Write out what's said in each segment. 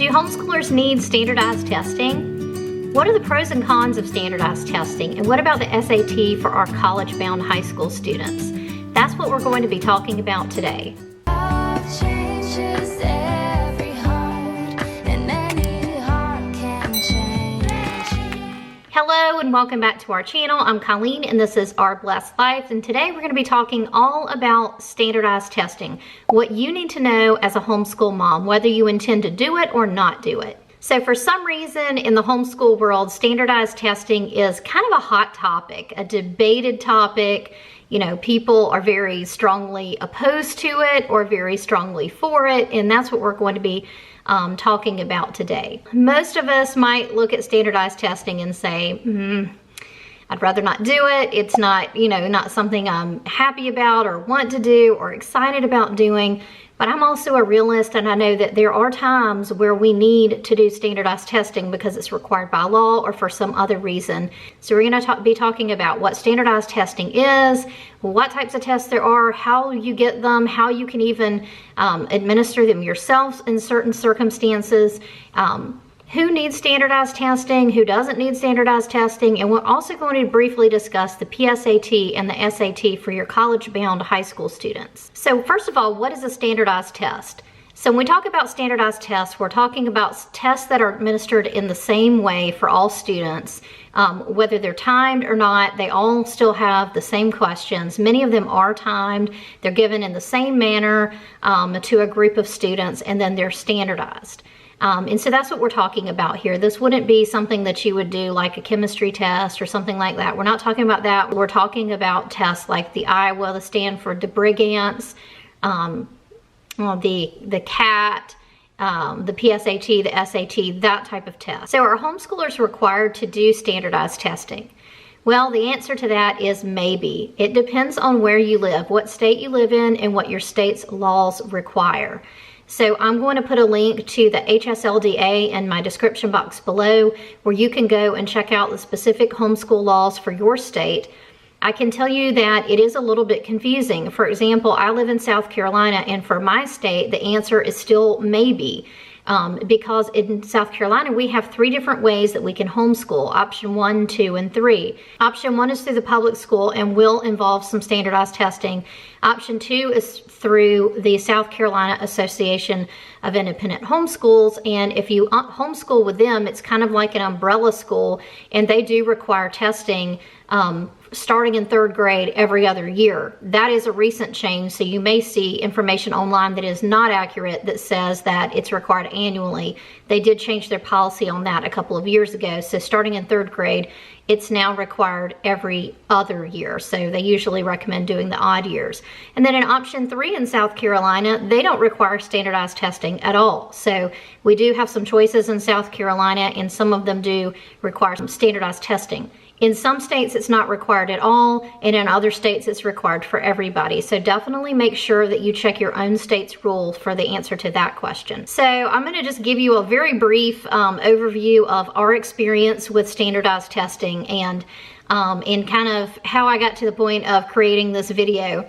Do homeschoolers need standardized testing? What are the pros and cons of standardized testing? And what about the SAT for our college-bound high school students? That's what we're going to be talking about today. Hello and welcome back to our channel. I'm Colleen and this is Our Blessed Life, and today we're going to be talking all about standardized testing, what you need to know as a homeschool mom, whether you intend to do it or not do it. So for some reason in the homeschool world, standardized testing is kind of a hot topic, a debated topic. You know, people are very strongly opposed to it or very strongly for it, and that's what we're going to be talking about today. Most of us might look at standardized testing and say, I'd rather not do it. It's not, not something I'm happy about or want to do or excited about doing. But I'm also a realist, and I know that there are times where we need to do standardized testing because it's required by law or for some other reason. So we're going to be talking about what standardized testing is, what types of tests there are, how you get them, how you can even administer them yourself in certain circumstances, who needs standardized testing, who doesn't need standardized testing, and we're also going to briefly discuss the PSAT and the SAT for your college-bound high school students. So first of all, what is a standardized test? So when we talk about standardized tests, we're talking about tests that are administered in the same way for all students. Whether they're timed or not, they all still have the same questions. Many of them are timed. They're given in the same manner to a group of students, and then they're standardized. And so that's what we're talking about here. This wouldn't be something that you would do like a chemistry test or something like that. We're not talking about that. We're talking about tests like the Iowa, the Stanford, the Brigance, the CAT, the PSAT, the SAT, that type of test. So are homeschoolers required to do standardized testing? Well, the answer to that is maybe. It depends on where you live, what state you live in, and what your state's laws require. So I'm going to put a link to the HSLDA in my description box below where you can go and check out the specific homeschool laws for your state. I can tell you that it is a little bit confusing. For example, I live in South Carolina, and for my state, the answer is still maybe. Because in South Carolina, we have 3 different ways that we can homeschool, option 1, 2, and 3. Option 1 is through the public school and will involve some standardized testing. Option 2 is through the South Carolina Association of Independent Homeschools, and if you homeschool with them, it's kind of like an umbrella school, and they do require testing starting in 3rd grade every other year. That is a recent change, so you may see information online that is not accurate that says that it's required annually. They did change their policy on that a couple of years ago, so starting in 3rd grade, it's now required every other year. So they usually recommend doing the odd years. And then in option 3 in South Carolina, they don't require standardized testing at all. So we do have some choices in South Carolina, and some of them do require some standardized testing. In some states, it's not required at all, and in other states, it's required for everybody. So definitely make sure that you check your own state's rules for the answer to that question. So I'm going to just give you a very brief overview of our experience with standardized testing and kind of how I got to the point of creating this video.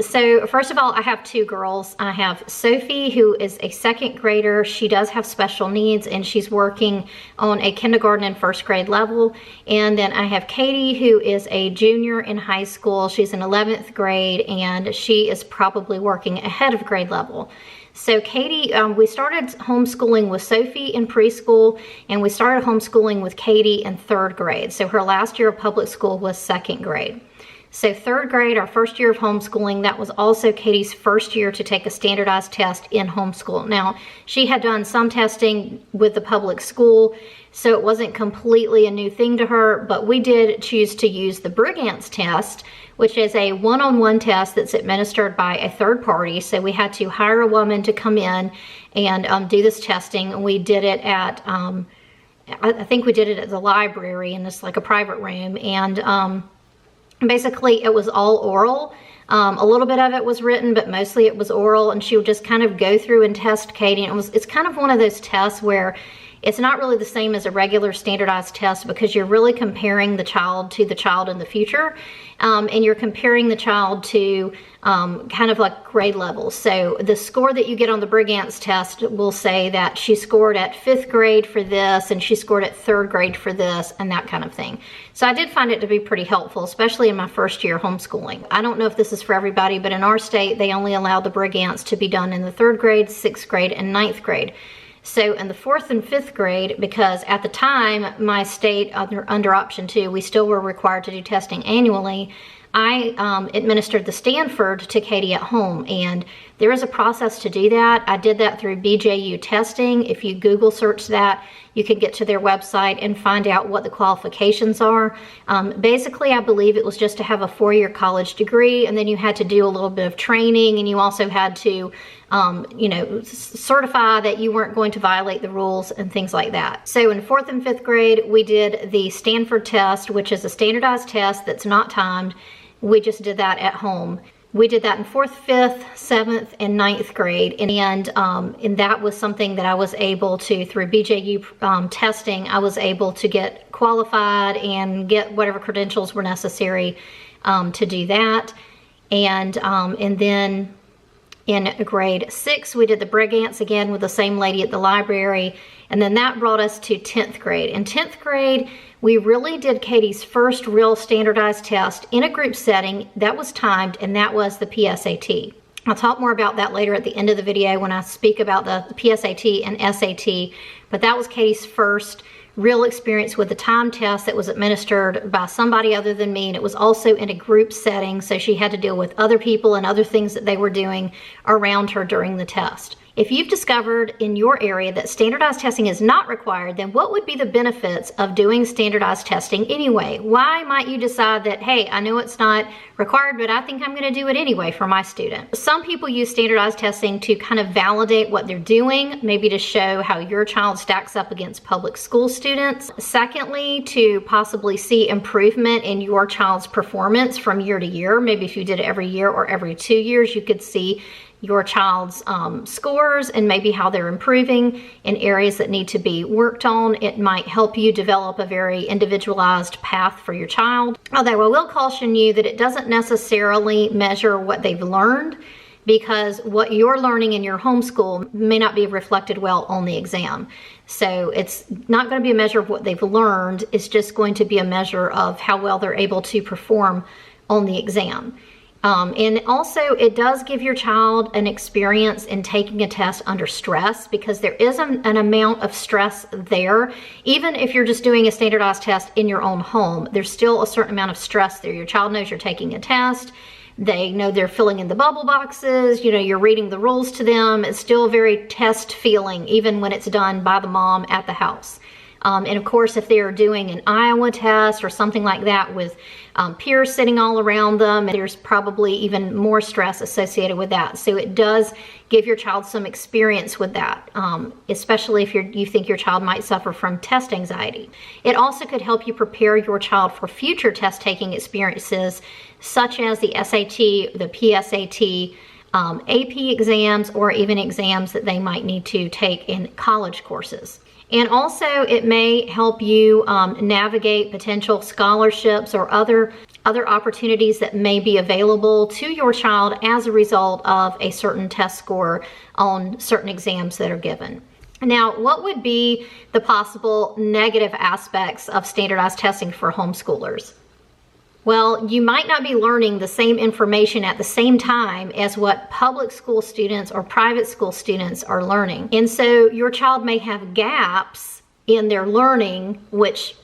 So first of all, I have 2 girls. I have Sophie, who is a 2nd grader. She does have special needs, and she's working on a kindergarten and 1st grade level. And then I have Katie, who is a junior in high school. She's in 11th grade, and she is probably working ahead of grade level. So Katie, we started homeschooling with Sophie in preschool, and we started homeschooling with Katie in 3rd grade. So her last year of public school was 2nd grade. So 3rd grade, our first year of homeschooling, that was also Katie's first year to take a standardized test in homeschool. Now, she had done some testing with the public school, so it wasn't completely a new thing to her, but we did choose to use the Brigance test, which is a one-on-one test that's administered by a 3rd party. So we had to hire a woman to come in and do this testing, and we did it at, I think we did it at the library in this like a private room, and basically it was all oral. A little bit of it was written, but mostly it was oral, and she would just kind of go through and test Katie. And it's kind of one of those tests where It's not really the same as a regular standardized test because you're really comparing the child to the child in the future, and you're comparing the child to kind of like grade levels. So the score that you get on the Brigance test will say that she scored at 5th grade for this and she scored at 3rd grade for this and that kind of thing. So I did find it to be pretty helpful, especially in my first year homeschooling. I don't know if this is for everybody, but in our state, they only allow the Brigance to be done in the 3rd grade, 6th grade, and 9th grade. So in the 4th and 5th grade, because at the time, my state, under option 2, we still were required to do testing annually, I administered the Stanford to Katie at home, and there is a process to do that. I did that through BJU testing. If you Google search that, you can get to their website and find out what the qualifications are. Basically, I believe it was just to have a 4-year college degree, and then you had to do a little bit of training, and you also had to certify that you weren't going to violate the rules and things like that. So in 4th and 5th grade, we did the Stanford test, which is a standardized test that's not timed. We just did that at home. We did that in 4th, 5th, 7th, and 9th grade. And that was something that I was able to, through BJU testing, I was able to get qualified and get whatever credentials were necessary to do that. And then in grade 6, we did the Brigance again with the same lady at the library. And then that brought us to 10th grade. In 10th grade, we really did Katie's first real standardized test in a group setting that was timed, and that was the PSAT. I'll talk more about that later at the end of the video when I speak about the PSAT and SAT, but that was Katie's first real experience with the time test that was administered by somebody other than me, and it was also in a group setting, so she had to deal with other people and other things that they were doing around her during the test. If you've discovered in your area that standardized testing is not required, then what would be the benefits of doing standardized testing anyway? Why might you decide that, hey, I know it's not required, but I think I'm going to do it anyway for my student? Some people use standardized testing to kind of validate what they're doing, maybe to show how your child stacks up against public school students. Secondly, to possibly see improvement in your child's performance from year to year. Maybe if you did it every year or every 2 years, you could see your child's scores and maybe how they're improving in areas that need to be worked on. It might help you develop a very individualized path for your child. Although I will caution you that it doesn't necessarily measure what they've learned, because what you're learning in your homeschool may not be reflected well on the exam. So it's not going to be a measure of what they've learned. It's just going to be a measure of how well they're able to perform on the exam. And also, it does give your child an experience in taking a test under stress, because there is an amount of stress there. Even if you're just doing a standardized test in your own home, there's still a certain amount of stress there. Your child knows you're taking a test. They know they're filling in the bubble boxes. You know, you're reading the rules to them. It's still very test feeling, even when it's done by the mom at the house. And of course, if they're doing an Iowa test or something like that with peers sitting all around them, there's probably even more stress associated with that. So it does give your child some experience with that, especially if you think your child might suffer from test anxiety. It also could help you prepare your child for future test-taking experiences, such as the SAT, the PSAT, AP exams, or even exams that they might need to take in college courses. And also, it may help you navigate potential scholarships or other opportunities that may be available to your child as a result of a certain test score on certain exams that are given. Now, what would be the possible negative aspects of standardized testing for homeschoolers? Well, you might not be learning the same information at the same time as what public school students or private school students are learning. And so your child may have gaps in their learning, which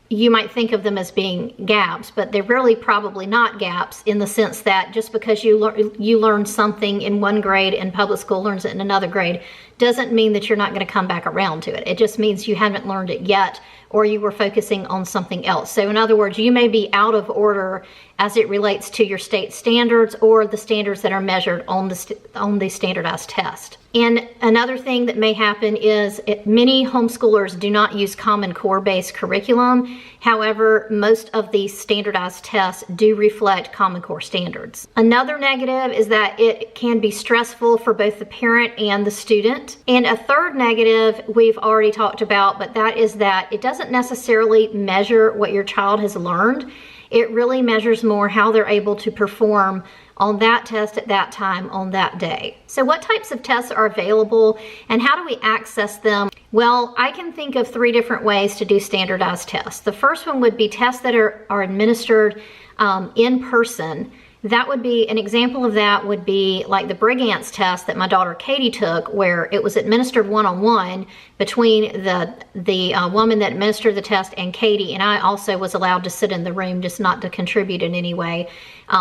you might think of them as being gaps, but they're really probably not gaps, in the sense that just because you learn something in one grade and public school learns it in another grade doesn't mean that you're not going to come back around to it. It just means you haven't learned it yet, or you were focusing on something else. So in other words, you may be out of order as it relates to your state standards or the standards that are measured on the standardized test. And another thing that may happen is many homeschoolers do not use Common Core-based curriculum. However, most of these standardized tests do reflect Common Core standards. Another negative is that it can be stressful for both the parent and the student. student. And a third negative we've already talked about, but that is that it doesn't necessarily measure what your child has learned. It really measures more how they're able to perform on that test at that time on that day. So what types of tests are available and how do we access them? Well, I can think of 3 different ways to do standardized tests. The first one would be tests that are administered in person. That would be, an example of that would be like the Brigance test that my daughter Katie took, where it was administered one-on-one between the woman that administered the test and Katie, and I also was allowed to sit in the room, just not to contribute in any way.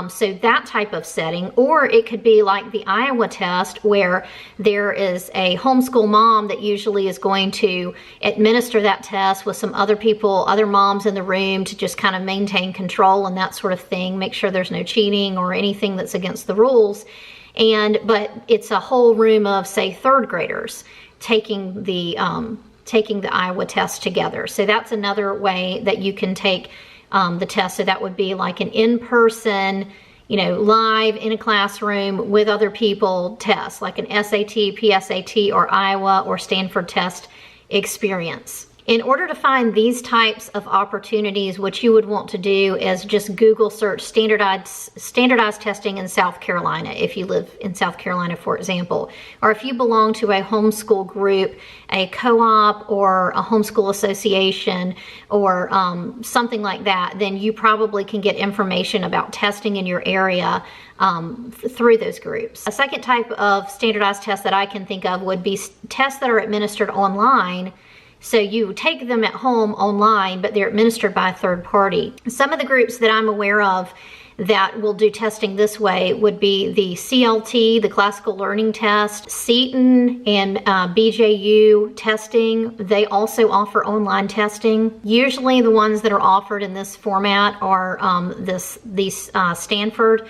So that type of setting. Or it could be like the Iowa test, where there is a homeschool mom that usually is going to administer that test with some other people, other moms in the room, to just kind of maintain control and that sort of thing, make sure there's no cheating or anything that's against the rules. But it's a whole room of, say, 3rd graders taking the Iowa test together. So that's another way that you can take the test. So that would be like an in-person, live in a classroom with other people test, like an SAT, PSAT, or Iowa or Stanford test experience. In order to find these types of opportunities, what you would want to do is just Google search standardized testing in South Carolina, if you live in South Carolina, for example. Or if you belong to a homeschool group, a co-op, or a homeschool association, or something like that, then you probably can get information about testing in your area through those groups. A second type of standardized test that I can think of would be tests that are administered online. So you take them at home online, but they're administered by a third party. Some of the groups that I'm aware of that will do testing this way would be the CLT, the Classical Learning Test, Seton and BJU testing. They also offer online testing. Usually the ones that are offered in this format are these Stanford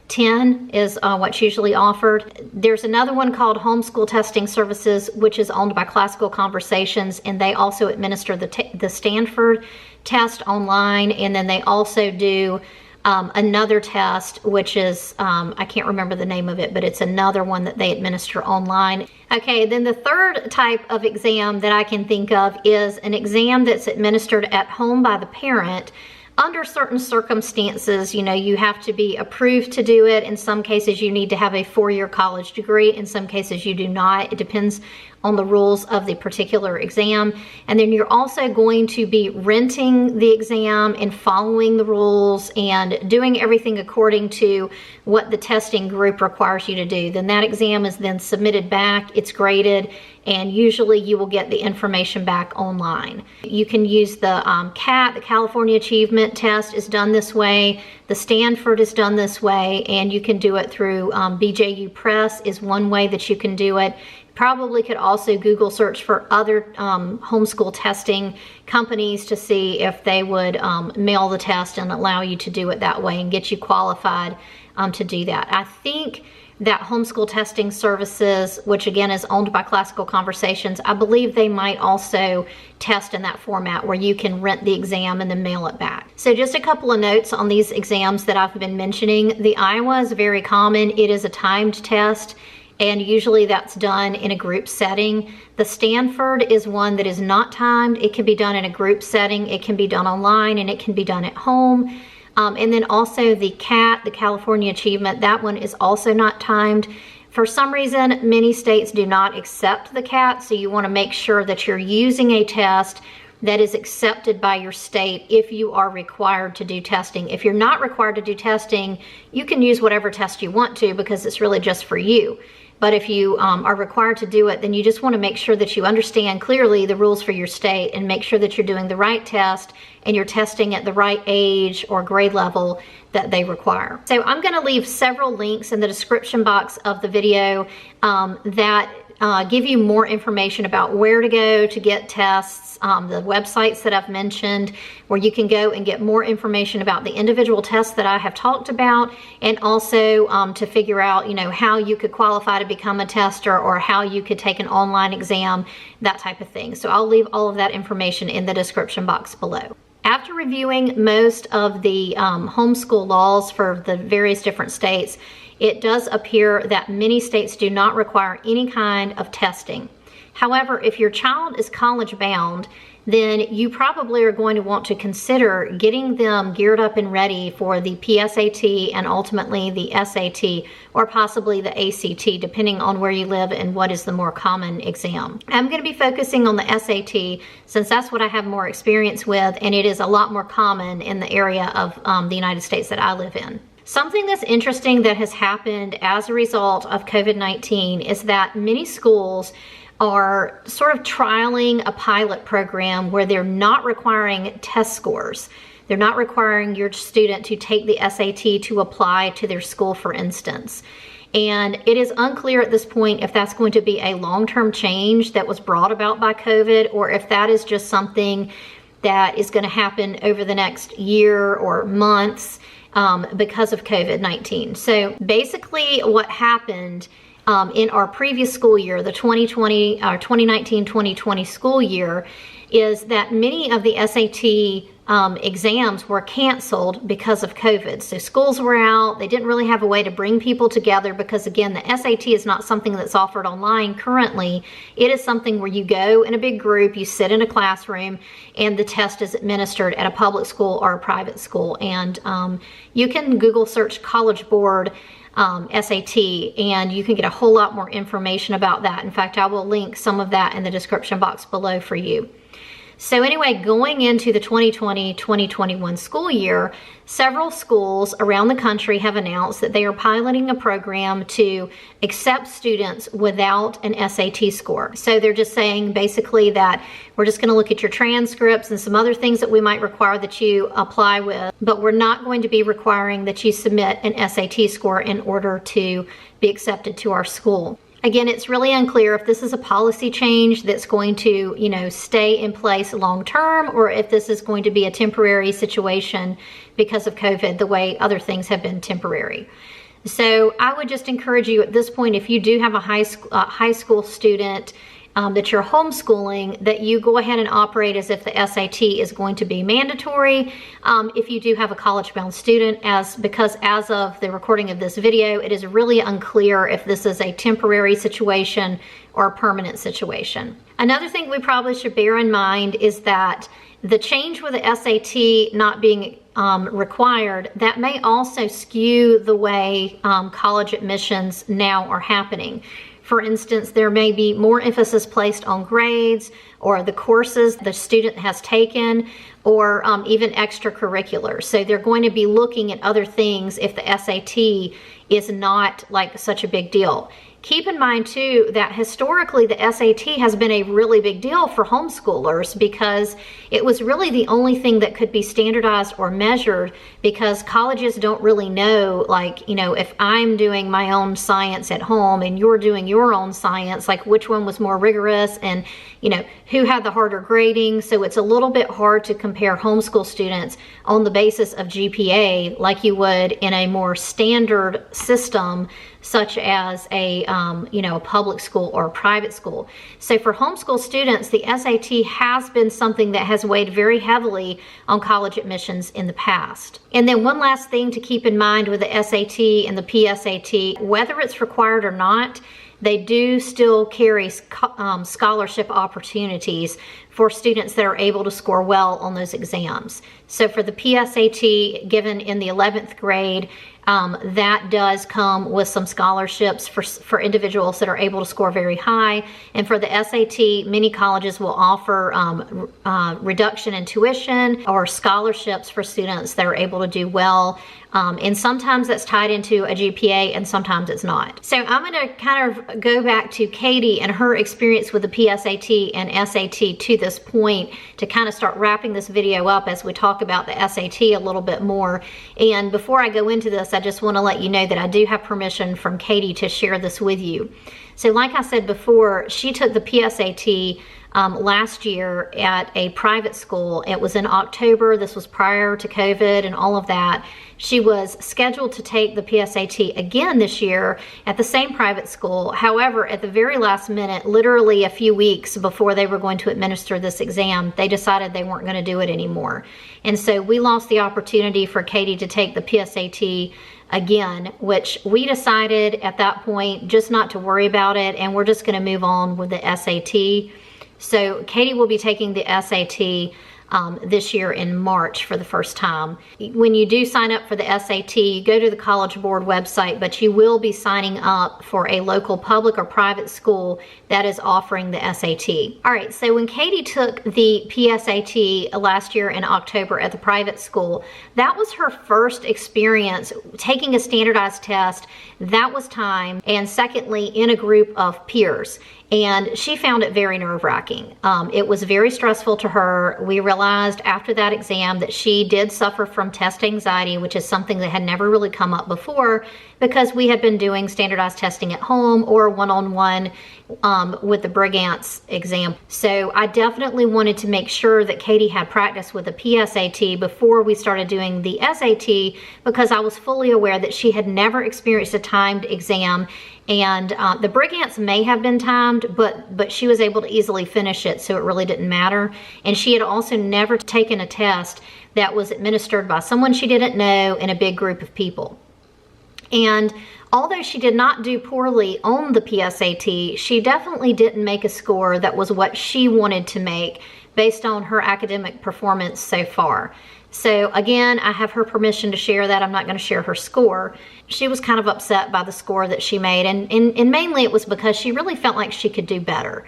10 is what's usually offered. There's another one called Homeschool Testing Services, which is owned by Classical Conversations, and they also administer the Stanford test online. And then they also do another test, which is, I can't remember the name of it, but it's another one that they administer online. Okay, then the third type of exam that I can think of is an exam that's administered at home by the parent. Under certain circumstances, you have to be approved to do it. In some cases, you need to have a 4-year college degree. In some cases, you do not. It depends on the rules of the particular exam. And then you're also going to be renting the exam and following the rules and doing everything according to what the testing group requires you to do. Then that exam is then submitted back, it's graded, and usually you will get the information back online. You can use the CAT, the California Achievement Test is done this way, the Stanford is done this way, and you can do it through BJU Press is one way that you can do it. Probably could also Google search for other homeschool testing companies to see if they would mail the test and allow you to do it that way and get you qualified to do that. I think that Homeschool Testing Services, which again is owned by Classical Conversations, I believe they might also test in that format where you can rent the exam and then mail it back. So just a couple of notes on these exams that I've been mentioning. The Iowa is very common. It is a timed test, and usually that's done in a group setting. The Stanford is one that is not timed. It can be done in a group setting, it can be done online, and it can be done at home. And then also the CAT, the California Achievement, that one is also not timed. For some reason, many states do not accept the CAT, so you want to make sure that you're using a test that is accepted by your state if you are required to do testing. If you're not required to do testing, you can use whatever test you want to because it's really just for you. But if you are required to do it, then you just want to make sure that you understand clearly the rules for your state and make sure that you're doing the right test and you're testing at the right age or grade level that they require. So I'm going to leave several links in the description box of the video that give you more information about where to go to get tests, the websites that I've mentioned, where you can go and get more information about the individual tests that I have talked about, and also to figure out, how you could qualify to become a tester or how you could take an online exam, that type of thing. So I'll leave all of that information in the description box below. After reviewing most of the homeschool laws for the various different states, it does appear that many states do not require any kind of testing. However, if your child is college bound, then you probably are going to want to consider getting them geared up and ready for the PSAT and ultimately the SAT, or possibly the ACT, depending on where you live and what is the more common exam. I'm going to be focusing on the SAT since that's what I have more experience with, and it is a lot more common in the area of the United States that I live in. Something that's interesting that has happened as a result of COVID-19 is that many schools are sort of trialing a pilot program where they're not requiring test scores. They're not requiring your student to take the SAT to apply to their school, for instance. And it is unclear at this point if that's going to be a long-term change that was brought about by COVID, or if that is just something that is going to happen over the next year or months because of COVID-19. So basically what happened in our previous school year, the 2019-2020 school year, is that many of the SAT exams were canceled because of COVID. So schools were out. They didn't really have a way to bring people together because, again, the SAT is not something that's offered online currently. It is something where you go in a big group, you sit in a classroom, and the test is administered at a public school or a private school. And you can Google search College Board SAT, and you can get a whole lot more information about that. In fact, I will link some of that in the description box below for you. So anyway, going into the 2020-2021 school year, several schools around the country have announced that they are piloting a program to accept students without an SAT score. So they're just saying basically that we're just going to look at your transcripts and some other things that we might require that you apply with, but we're not going to be requiring that you submit an SAT score in order to be accepted to our school. Again, it's really unclear if this is a policy change that's going to, stay in place long term, or if this is going to be a temporary situation because of COVID, the way other things have been temporary. So I would just encourage you at this point, if you do have a high school student that you're homeschooling, that you go ahead and operate as if the SAT is going to be mandatory. If you do have a college-bound student, because as of the recording of this video, it is really unclear if this is a temporary situation or a permanent situation. Another thing we probably should bear in mind is that the change with the SAT not being required, that may also skew the way college admissions now are happening. For instance, there may be more emphasis placed on grades or the courses the student has taken, or even extracurriculars. So they're going to be looking at other things if the SAT is not like such a big deal. Keep in mind too that historically the SAT has been a really big deal for homeschoolers because it was really the only thing that could be standardized or measured, because colleges don't really know, if I'm doing my own science at home and you're doing your own science, like which one was more rigorous and who had the harder grading. So it's a little bit hard to compare homeschool students on the basis of GPA like you would in a more standard system such as a public school or a private school. So for homeschool students, the SAT has been something that has weighed very heavily on college admissions in the past. And then one last thing to keep in mind with the SAT and the PSAT, whether it's required or not, they do still carry scholarship opportunities for students that are able to score well on those exams. So for the PSAT, given in the 11th grade, that does come with some scholarships for individuals that are able to score very high. And for the SAT, many colleges will offer reduction in tuition or scholarships for students that are able to do well. And sometimes that's tied into a GPA and sometimes it's not. So I'm going to kind of go back to Katie and her experience with the PSAT and SAT to this point to kind of start wrapping this video up as we talk about the SAT a little bit more. And before I go into this, I just want to let you know that I do have permission from Katie to share this with you. So like I said before, she took the PSAT last year at a private school. It was in October. This was prior to COVID and all of that. She was scheduled to take the PSAT again this year at the same private school. However, at the very last minute, literally a few weeks before they were going to administer this exam, they decided they weren't going to do it anymore. And so we lost the opportunity for Katie to take the PSAT again, which we decided at that point just not to worry about it, and we're just going to move on with the SAT. So Katie will be taking the SAT this year in March for the first time. When you do sign up for the SAT, you go to the College Board website, but you will be signing up for a local public or private school that is offering the SAT. All right, so when Katie took the PSAT last year in October at the private school, that was her first experience taking a standardized test. That was timed, and secondly, in a group of peers. And she found it very nerve-wracking. It was very stressful to her. We realized after that exam that she did suffer from test anxiety, which is something that had never really come up before because we had been doing standardized testing at home or one-on-one with the Brigance exam. So I definitely wanted to make sure that Katie had practice with the PSAT before we started doing the SAT, because I was fully aware that she had never experienced a timed exam. And the Brigance may have been timed, but she was able to easily finish it, so it really didn't matter. And she had also never taken a test that was administered by someone she didn't know in a big group of people. And although she did not do poorly on the PSAT, she definitely didn't make a score that was what she wanted to make based on her academic performance so far. So again, I have her permission to share that. I'm not going to share her score. She was kind of upset by the score that she made, and mainly it was because she really felt like she could do better.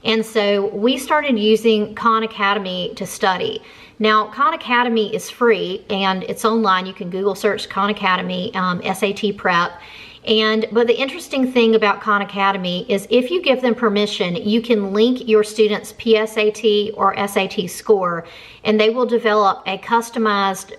And so we started using Khan Academy to study. Now, Khan Academy is free and it's online. You can Google search Khan Academy SAT Prep. But the interesting thing about Khan Academy is if you give them permission, you can link your student's PSAT or SAT score, and they will develop a customized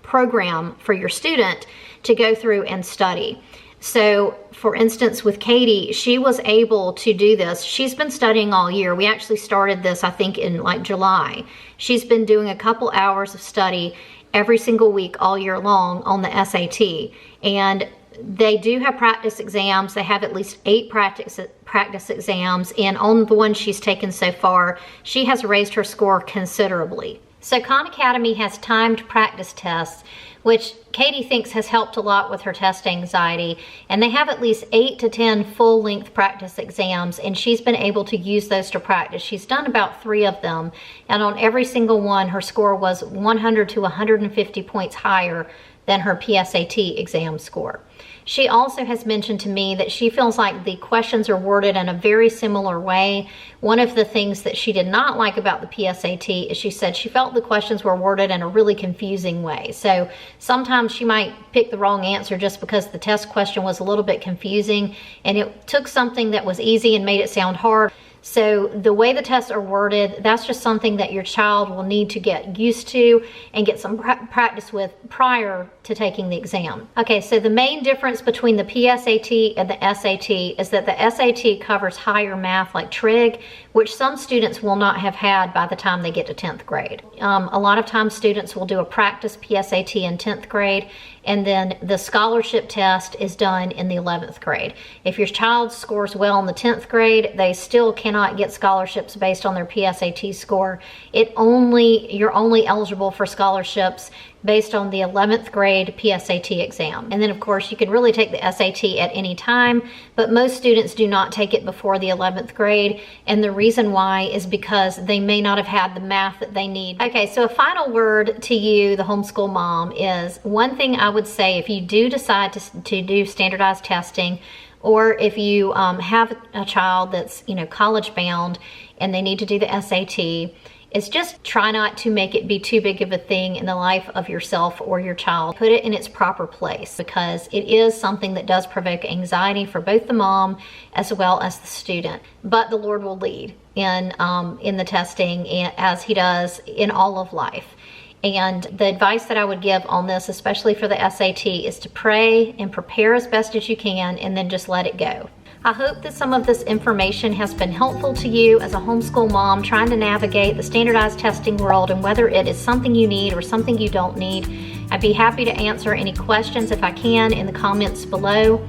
program for your student to go through and study. So for instance, with Katie, she was able to do this. She's been studying all year. We actually started this, I think, in July. She's been doing a couple hours of study every single week all year long on the SAT. And they do have practice exams. They have at least 8 practice exams. And on the one she's taken so far, she has raised her score considerably. So Khan Academy has timed practice tests, which Katie thinks has helped a lot with her test anxiety. And they have at least 8 to 10 full-length practice exams, and she's been able to use those to practice. She's done about 3 of them, and on every single one, her score was 100 to 150 points higher than her PSAT exam score. She also has mentioned to me that she feels like the questions are worded in a very similar way. One of the things that she did not like about the PSAT is she said she felt the questions were worded in a really confusing way. So sometimes she might pick the wrong answer just because the test question was a little bit confusing, and it took something that was easy and made it sound hard. So the way the tests are worded, that's just something that your child will need to get used to and get some practice with prior to taking the exam. Okay, so the main difference between the PSAT and the SAT is that the SAT covers higher math like trig, which some students will not have had by the time they get to 10th grade. A lot of times students will do a practice PSAT in 10th grade, and then the scholarship test is done in the 11th grade. If your child scores well in the 10th grade, they still cannot get scholarships based on their PSAT score. You're only eligible for scholarships based on the 11th grade PSAT exam. And then of course you can really take the SAT at any time, but most students do not take it before the 11th grade. And the reason why is because they may not have had the math that they need. Okay, so a final word to you, the homeschool mom, is one thing I would say if you do decide to do standardized testing, or if you have a child that's college bound and they need to do the SAT, is just try not to make it be too big of a thing in the life of yourself or your child. Put it in its proper place, because it is something that does provoke anxiety for both the mom as well as the student. But the Lord will lead in the testing, as He does in all of life. And the advice that I would give on this, especially for the SAT, is to pray and prepare as best as you can, and then just let it go. I hope that some of this information has been helpful to you as a homeschool mom trying to navigate the standardized testing world and whether it is something you need or something you don't need. I'd be happy to answer any questions if I can in the comments below.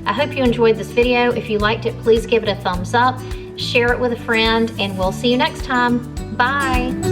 I hope you enjoyed this video. If you liked it, please give it a thumbs up, share it with a friend, and we'll see you next time. Bye.